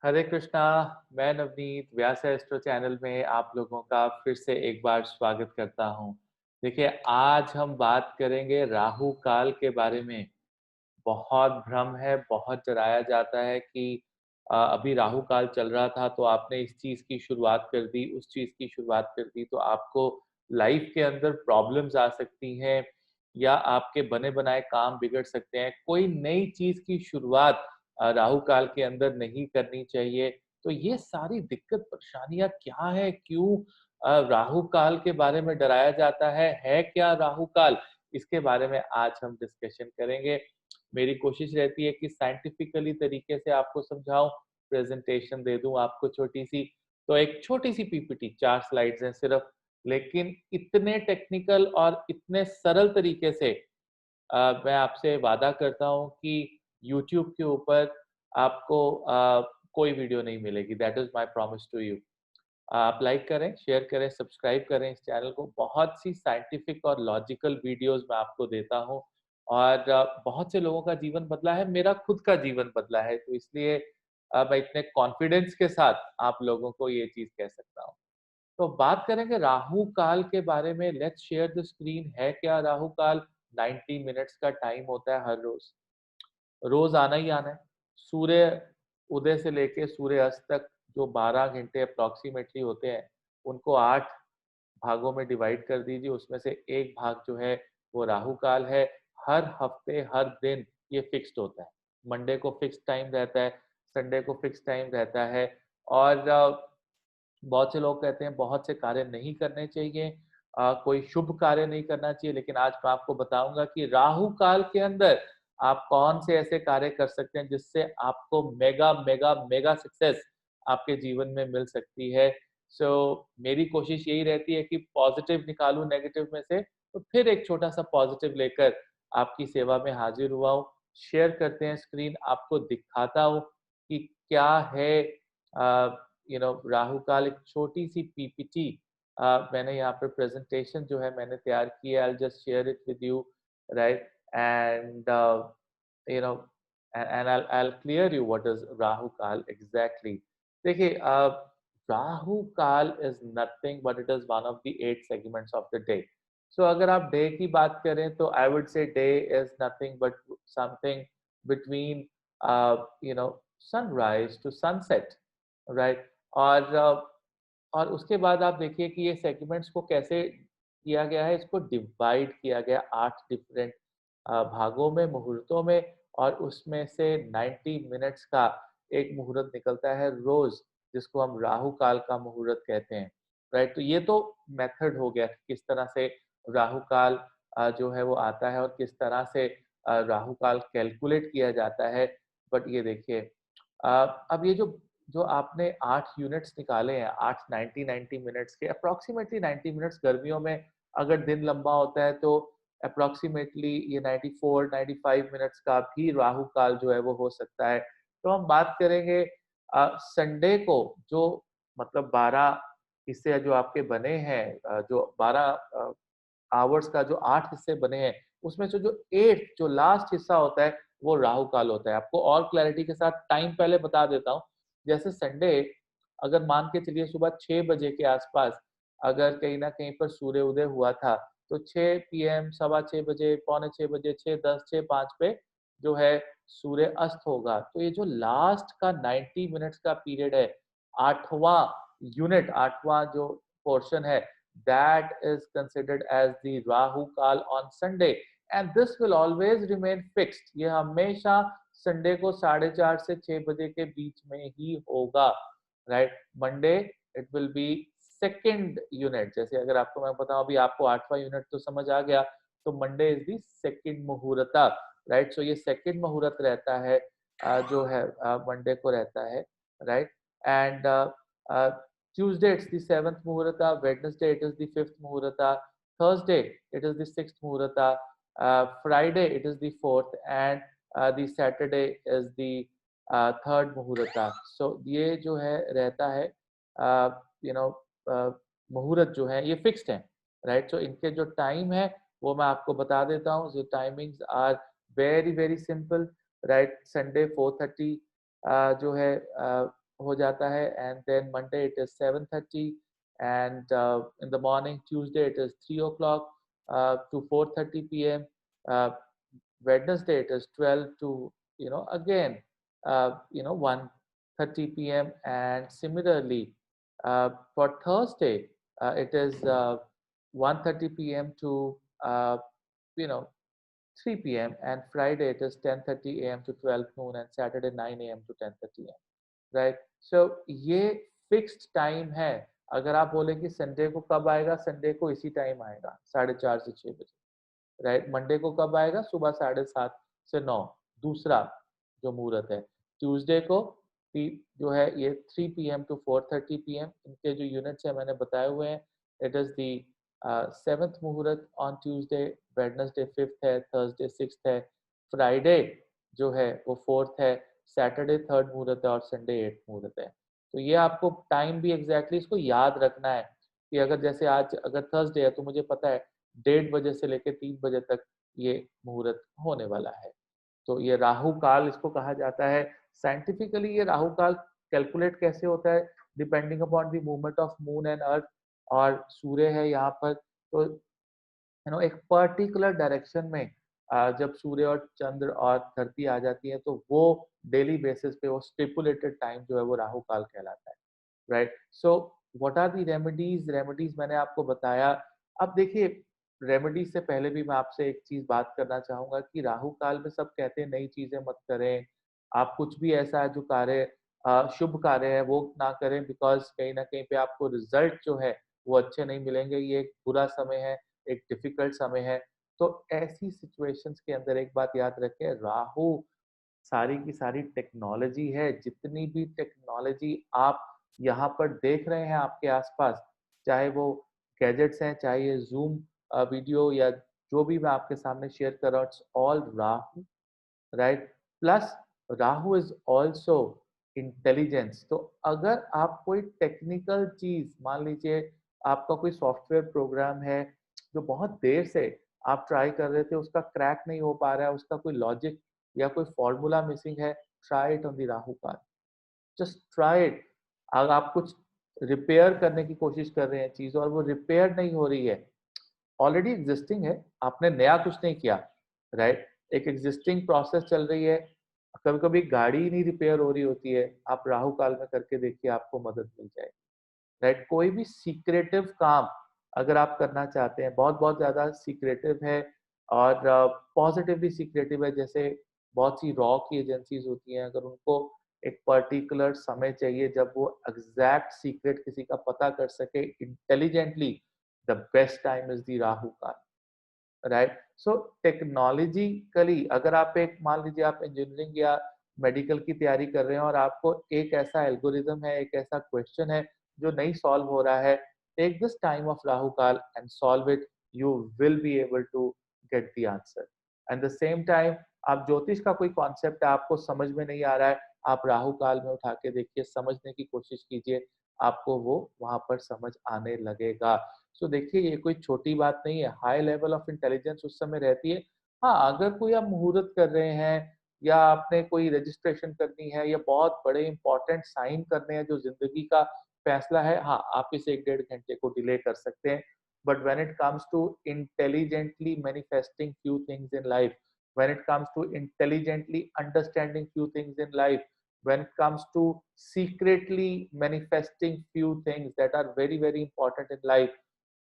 हरे कृष्णा। मैं नवनीत व्यास astro channel में आप लोगों का फिर से एक बार स्वागत करता हूं। देखिए, आज हम बात करेंगे राहु काल के बारे में। बहुत भ्रम है, बहुत डराया जाता है कि अभी राहु काल चल रहा था तो आपने इस चीज़ की शुरुआत कर दी, उस चीज़ की शुरुआत कर दी, तो आपको लाइफ के अंदर प्रॉब्लम्स आ सकती हैं या आपके बने-बनाए काम बिगड़ सकते हैं। कोई नई चीज़ की शुरुआत राहु काल के अंदर नहीं करनी चाहिए। तो ये सारी दिक्कत परेशानियाँ क्या है? क्यों राहु काल के बारे में डराया जाता है क्या राहु काल? इसके बारे में आज हम डिस्कशन करेंगे। मेरी कोशिश रहती है कि साइंटिफिकली तरीके से आपको समझाऊँ, प्रेज़ेंटेशन दे दूँ आपको छोटी-सी। तो एक छोटी-सी पीपीटी 4 स्लाइड्स हैं सिर्फ़, लेकिन इतने टेक्निकल और इतने सरल तरीके से मैं आपसे वादा करता हूँ कि यूट्यूब के ऊपर आपको कोई वीडियो नहीं मिलेगी। That is my promise to you. आप लाइक करें, शेयर करें, सब्सक्राइब करें इस चैनल को। बहुत सी साइंटिफिक और लॉजिकल वीडियोज़ मैं आपको देता हूँ और बहुत से लोगों का जीवन बदला है, मेरा खुद का जीवन बदला है, तो इसलिए मैं इतने कॉन्फिडेंस के साथ आप लोगों को ये चीज़ कह सकता हूँ। तो बात करेंगे राहु काल के बारे में। Let's share the screen. है क्या राहु काल? 90 मिनट्स का टाइम होता है हर रोज़। रोज़ आना ही आना है। सूर्य उदय से लेके सूर्य अस्त तक जो 12 घंटे अप्रॉक्सिमेटली होते हैं, उनको 8 भागों में डिवाइड कर दीजिए, उसमें से एक भाग जो है वो राहु काल है। हर हफ्ते, हर दिन ये फिक्स्ड होता है। मंडे को फिक्स्ड टाइम रहता है, संडे को फिक्स्ड टाइम रहता है और बहुत से लोग कहते हैं बहुत से कार्य नहीं करने चाहिए, कोई शुभ कार्य नहीं करना चाहिए, लेकिन आज मैं आपको बताऊँगा कि राहु काल के अंदर आप कौन से ऐसे कार्य कर सकते हैं जिससे आपको मेगा, मेगा, मेगा सक्सेस आपके जीवन में मिल सकती है। सो मेरी कोशिश यही रहती है कि पॉज़िटिव निकालूँ नेगेटिव में से, तो फिर एक छोटा-सा पॉज़िटिव लेकर आपकी सेवा में हाज़िर हुआ हूँ। शेयर करते हैं स्क्रीन, आपको दिखाता हूँ कि क्या है राहु काल। एक छोटी-सी पीपीटी मैंने यहाँ पे प्रेज़ेंटेशन जो है मैंने तैयार की है। I will just share it with you, right? And you know and I'll clear you what is Rahu kaal exactly. देखिए, Rahu kaal is nothing but it is one of the 8 segments of the day. So अगर आप day की बात करें तो I would say day is nothing but something between you know sunrise to sunset, right? और उसके बाद आप देखिए कि ये सेगमेंट्स को कैसे किया गया है, इसको डिवाइड किया गया 8 डिफरेंट भागों में, मुहूर्तों में, और उसमें से 90 मिनट्स का एक मुहूर्त निकलता है रोज़, जिसको हम राहु काल का मुहूर्त कहते हैं, राइट? तो ये तो मेथड हो गया कि किस तरह से राहु काल जो है वो आता है और किस तरह से राहु काल कैलकुलेट किया जाता है। बट ये देखिए, अब ये जो जो आपने 8 यूनिट्स निकाले हैं, 8 90 मिनट्स के, अप्रॉक्सिमेटली 90 मिनट्स, गर्मियों में अगर दिन लंबा होता है तो अप्रॉक्सिमेटली ये 94 95 मिनट्स का भी राहु काल जो है वो हो सकता है। तो हम बात करेंगे संडे को, जो मतलब 12 हिस्से जो आपके बने हैं, जो 12 आवर्स का जो 8 हिस्से बने हैं, उसमें से जो 8th जो लास्ट हिस्सा होता है, वो राहु काल होता है। आपको और क्लैरिटी के साथ टाइम पहले बता देता हूँ। जैसे संडे, अगर मान के चलिए सुबह 6 बजे के आस-पास अगर कहीं न कहीं पर सूर्य उदय हुआ था, तो 6 पीएम, सवा 6 बजे, पौने 6 बजे, 6:10, 6:05 पे जो है सूर्य अस्त होगा। तो ये जो लास्ट का 90 मिनट्स का पीरियड है, 8वाँ यूनिट, 8वाँ जो पोर्शन है, that is considered as the Rahu Kal on Sunday, and this will always remain fixed। ये हमेशा संडे को 4:30 से 6 बजे के बीच में ही होगा, right? Monday it will be second unit. जैसे अगर आपको मैं बताऊं, अभी आपको 8वां यूनिट तो समझ आ गया, तो Monday is the second muhurta, right? So ये सेकंड मुहूर्त रहता है, जो है मंडे को रहता है, right? And Tuesday it's the seventh Muhurata, Wednesday it is the fifth Muhurata, Thursday it is the sixth Muhurata, Friday it is the fourth, and the Saturday is the third Muhurata। So ये जो है रहता है, you know मुहूर्त जो है ये fixed है, राइट? सो इनके जो टाइम है वो मैं आपको बता देता हूँ। जो timings are very very simple, right? Sunday 4:30 जो है हो जाता है, and then Monday it is 7:30, and in the morning Tuesday it is 3 o'clock to 4:30 p.m. Wednesday it is 12 to again 1:30 p.m. and similarly for Thursday it is 1:30 p.m. to uh, you know 3 p.m. and Friday it is 10:30 a.m. to 12 noon and Saturday 9 a.m. to 10:30 a.m. Right so ये fixed time है। अगर आप बोले कि Sunday को कब आएगा, Sunday को इसी टाइम आएगा 4:30 से 6 बजे। राइट मंडे को कब आएगा, सुबह 7:30 से 9। दूसरा जो मुहूर्त है ट्यूसडे को जो है ये 3 p.m. to 4:30 p.m. इनके जो यूनिट्स है मैंने बताए हुए हैं। इट इज दी 7th मुहूर्त ऑन ट्यूसडे, वेडनेसडे 5th है, थर्सडे 6th है, फ्राइडे जो है वो 4th है, सैटरडे 3rd मुहूर्त है और संडे 8th मुहूर्त है। तो ये आपको टाइम भी एग्जैक्टली इसको याद रखना है कि अगर जैसे आज अगर थर्सडे है तो मुझे पता है 1:30 से लेकर 3 बजे तक ये मुहूर्त होने वाला है। तो ये राहु काल इसको कहा जाता है। साइंटिफिकली ये राहु काल कैलकुलेट कैसे होता है, depending upon the movement of moon and earth, और सूर्य है यहाँ पर, तो एक पर्टिकुलर डायरेक्शन में जब सूर्य और चंद्र और धरती आ जाती है तो वो डेली बेसिस पे वो स्टिपुलेटेड टाइम जो है वो राहु काल कहलाता है। Right so what are the remedies, remedies मैंने आपको बताया। अब देखिए रेमेडीज से पहले भी मैं आपसे एक चीज बात करना चाहूंगा कि राहु काल में सब कहते हैं नई चीजें मत करें, आप कुछ भी ऐसा है जो कार्य शुभ कार्य है वो ना करें, बिकॉज कहीं ना कहीं पे आपको रिजल्ट जो है वो अच्छे नहीं मिलेंगे। ये एक बुरा समय है, एक डिफिकल्ट समय है। तो ऐसी सिचुएशंस के अंदर एक बात याद रखें, राहु सारी की सारी टेक्नोलॉजी है। जितनी भी टेक्नोलॉजी आप यहाँ पर देख रहे हैं आपके आसपास, चाहे वो गैजेट्स हैं, चाहे ये ज़ूम वीडियो या जो भी मैं आपके सामने शेयर कर रहा हूँ, it's all Rahu, right? Plus Rahu is also intelligence. तो अगर आप कोई टेक्निकल चीज, मान लीजिए आपका कोई सॉफ्टवेयर प्रोग्राम है जो बहुत देर से आप ट्राई कर रहे थे, उसका क्रैक नहीं हो पा रहा है, उसका कोई लॉजिक या कोई फॉर्मूला मिसिंग है, try it on the Rahu card, just try it. अगर आप कुछ रिपेयर करने की कोशिश कर रहे हैं चीज और वो रिपेयर नहीं हो रही है, ऑलरेडी एग्जिस्टिंग है, आपने नया कुछ नहीं किया, राइट? एक एग्जिस्टिंग प्रोसेस चल रही है। कभी कभी गाड़ी ही नहीं रिपेयर हो रही होती है, आप राहु काल में करके देखिए, आपको मदद मिल जाएगी। राइट कोई भी सीक्रेटिव काम अगर आप करना चाहते हैं, बहुत बहुत ज्यादा सीक्रेटिव है और पॉजिटिवली सीक्रेटिव है, जैसे बहुत सी रॉ की एजेंसीज होती हैं, अगर उनको एक पर्टिकुलर समय चाहिए जब वो एग्जैक्ट सीक्रेट किसी का पता कर सके intelligently, the best time is the Rahu kaal. Right so technologically अगर आप एक मान लीजिए आप इंजीनियरिंग या मेडिकल की तैयारी कर रहे हैं और आपको एक ऐसा एल्गोरिदम है, एक ऐसा क्वेश्चन है जो नहीं सॉल्व हो रहा है, take this time of Rahu kaal and solve it, you will be able to get the answer. At the same time आप ज्योतिष का कोई कॉन्सेप्ट है आपको समझ में नहीं आ रहा है, आप राहु काल में उठा के देखिए, समझने की कोशिश कीजिए, आपको वो वहां पर समझ आने लगेगा। सो देखिए ये कोई छोटी बात नहीं है, हाई लेवल ऑफ इंटेलिजेंस उस समय रहती है। हाँ, अगर कोई आप मुहूर्त कर रहे हैं या आपने कोई रजिस्ट्रेशन करनी है या बहुत बड़े इंपॉर्टेंट साइन करने हैं जो जिंदगी का फैसला है, हाँ, आप इसे 1 डेढ़ घंटे को डिले कर सकते हैं। But when it comes to intelligently manifesting few things in life, when it comes to intelligently understanding few things in life, when it comes to secretly manifesting few things that are very very important in life,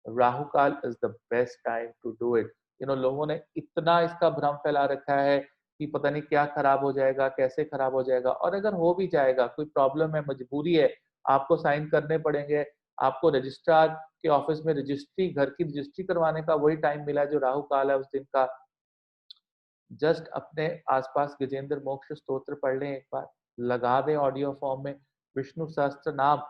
Rahu kaal is the best time to do it. लोगों ने इतना इसका भ्रम फैला रखा है कि पता नहीं क्या खराब हो जाएगा, कैसे खराब हो जाएगा, और अगर हो भी जाएगा, कोई प्रॉब्लम है, मजबूरी है, आपको साइन करने पड़ेंगे, आपको रजिस्ट्रार के ऑफिस में रजिस्ट्री, घर की रजिस्ट्री करवाने का वही टाइम मिला है जो राहु काल है उस दिन का, जस्ट अपने आसपास गजेंद्र मोक्ष स्तोत्र पढ़ लें, एक बार लगा दें ऑडियो फॉर्म में, विष्णु सहस्त्र नाम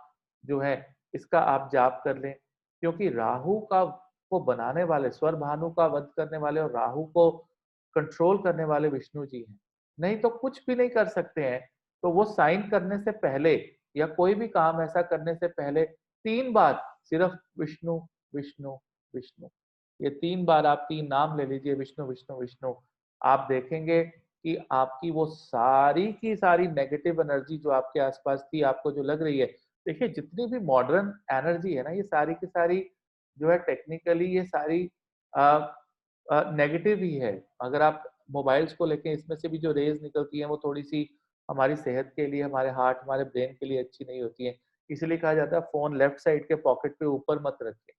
जो है इसका आप जाप कर लें, क्योंकि राहु का को बनाने वाले, स्वर भानु का वध करने वाले और राहु को कंट्रोल करने वाले विष्णु जी हैं। नहीं तो कुछ भी नहीं कर सकते हैं। तो वो साइन करने से पहले या कोई भी काम ऐसा करने से पहले 3 बार सिर्फ विष्णु विष्णु विष्णु, ये 3 बार आप 3 नाम ले लीजिए, विष्णु विष्णु विष्णु। आप देखेंगे कि आपकी वो सारी की सारी नेगेटिव एनर्जी जो आपके आसपास थी, आपको जो लग रही है, देखिए जितनी भी मॉडर्न एनर्जी है ना, ये सारी की सारी जो है टेक्निकली ये सारी नेगेटिव ही है। अगर आप मोबाइल्स को लेके इसमें से भी जो रेज़ निकलती हैं, वो थोड़ी-सी हमारी सेहत के लिए, हमारे हार्ट, हमारे ब्रेन के लिए अच्छी नहीं होती हैं। इसीलिए कहा जाता है फ़ोन लेफ्ट साइड के पॉकेट पे ऊपर मत रखें,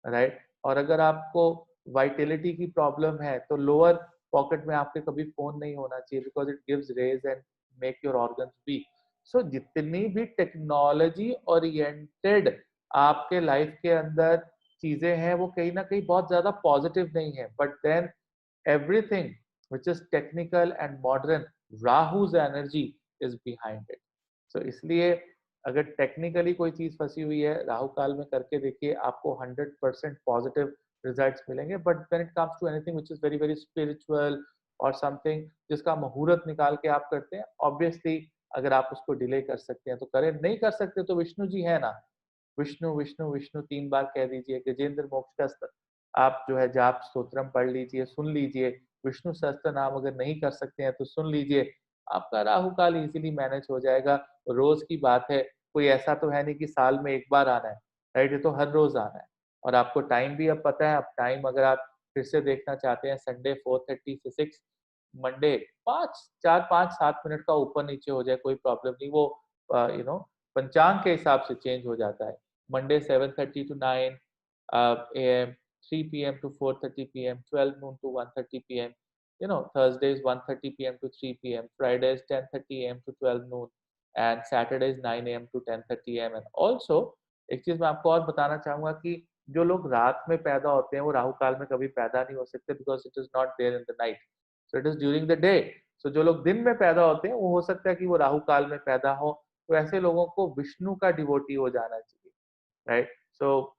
राइट? और अगर आपको वाइटैलिटी की प्रॉब्लम है, तो लोअर पॉकेट में आपके कभी फ़ोन नहीं होना चाहिए because it gives rays and make your organs weak. So जितनी भी टेक्नोलॉजी ओरिएंटेड आपके लाइफ़ के अंदर चीज़ें हैं, वो कहीं न कहीं बहुत ज़्यादा पॉज़िटिव नहीं है। But then everything which is technical and modern, Rahu's energy is behind it. So इसलिए अगर टेक्निकली कोई चीज़ फँसी हुई है, राहु काल में करके देखिए, आपको 100% पॉजिटिव रिजल्ट्स मिलेंगे। But when it comes to anything which is very very spiritual और समथिंग जिसका मुहूर्त निकाल के आप करते हैं, ऑब्वियसली अगर आप उसको डिले कर सकते हैं तो करें, नहीं कर सकते तो विष्णु जी हैं ना, विष्णु, विष्णु, विष्णु 3 बार कह दीजिए, गजेंद्र मोक्ष का आप जो है जाप स्तोत्रम पढ़ लीजिए, सुन लीजिए, विष्णु सहस्त्र नाम अगर नहीं कर सकते हैं तो सुन लीजिए, आपका राहु काल ईज़िली मैनेज हो जाएगा। रोज़ की बात है, कोई ऐसा तो है नहीं कि साल में 1 बार आना है, राइट? ये तो हर रोज़ आना है और आपको टाइम भी अब पता है, अब टाइम अगर आप फिर से देखना चाहते हैं संडे 4:30 से 6 मंडे 5 4-5 7 मिनट का ऊपर-नीचे हो जाए कोई प्रॉब्लम नहीं, वो पंचांग के हिसाब से चेंज हो जाता है। Monday 7:30 to 9 a.m., 3 p.m. to 4:30 p.m., 12 noon to 1:30 p.m. Thursdays 1:30 p.m. to 3 p.m., Fridays 10:30 a.m. to 12 noon, and Saturdays 9 a.m. to 10:30 a.m. And also एक चीज मैं आपको और बताना चाहूंगा कि जो लोग रात में पैदा होते हैं वो राहु काल में कभी पैदा नहीं हो सकते because it is not there in the night, so it is during the day. So जो लोग दिन में पैदा होते हैं वो हो सकता है कि वो राहु काल में पैदा हो, तो ऐसे लोगों को विष्णु का डिवोटी हो जाना चाहिए, राइट? सो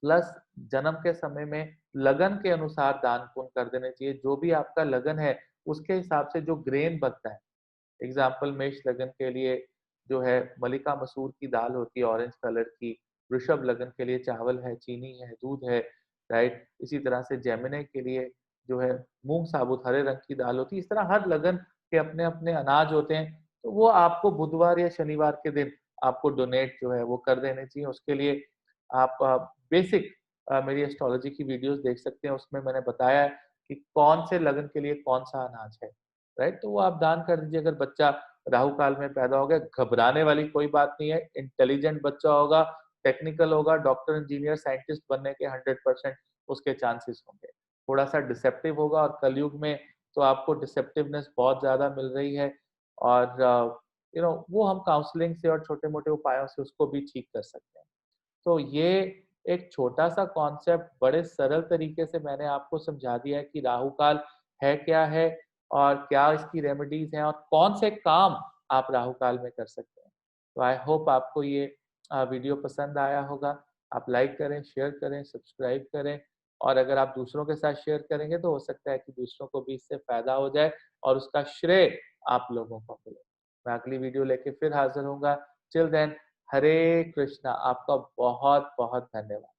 प्लस जन्म के समय में लगन के अनुसार दान पुण्य कर देने चाहिए। जो भी आपका लगन है उसके हिसाब से जो ग्रेन बनता है, एग्जाम्पल मेष लगन के लिए जो है मलिका मसूर की दाल होती है ऑरेंज कलर की, वृषभ लगन के लिए चावल है, चीनी है, दूध है, राइट? इसी तरह से जेमिनी के लिए जो है मूंग साबुत हरे रंग की दाल होती है। इस तरह हर लगन के अपने अपने अनाज होते हैं, तो वो आपको बुधवार या शनिवार के दिन आपको डोनेट जो है वो कर देने चाहिए। उसके लिए आप बेसिक मेरी एस्ट्रोलॉजी की वीडियोस देख सकते हैं, उसमें मैंने बताया है कि कौन से लगन के लिए कौन सा अनाज है, राइट? तो वो आप दान कर दीजिए। अगर बच्चा राहु काल में पैदा हो गया, घबराने वाली कोई बात नहीं है, इंटेलिजेंट बच्चा होगा, टेक्निकल होगा, डॉक्टर, इंजीनियर, साइंटिस्ट बनने के 100% उसके चांसेस होंगे। थोड़ा-सा डिसेप्टिव होगा और कलयुग में तो आपको डिसेप्टिवनेस बहुत ज़्यादा मिल रही है और वो हम काउंसलिंग से और छोटे-मोटे उपायों से उसको भी ठीक कर सकते हैं। तो ये एक छोटा-सा कॉन्सेप्ट बड़े सरल तरीके से मैंने आपको समझा दिया है कि राहु काल है क्या है और क्या इसकी रेमेडीज़ हैं और कौन से काम आप राहु काल में कर सकते हैं। तो आई होप आपको ये वीडियो पसंद आया होगा। आप लाइक करें, शेयर करें, सब्सक्राइब करें और अगर आप दूसरों के साथ शेयर करेंगे तो हो सकता है कि दूसरों को भी इससे फ़ायदा हो जाए और उसका श्रेय आप लोगों को मिले। मैं अगली वीडियो लेके फिर हाज़िर होऊँगा। टिल देन हरे कृष्णा। आपका बहुत-बहुत धन्यवाद।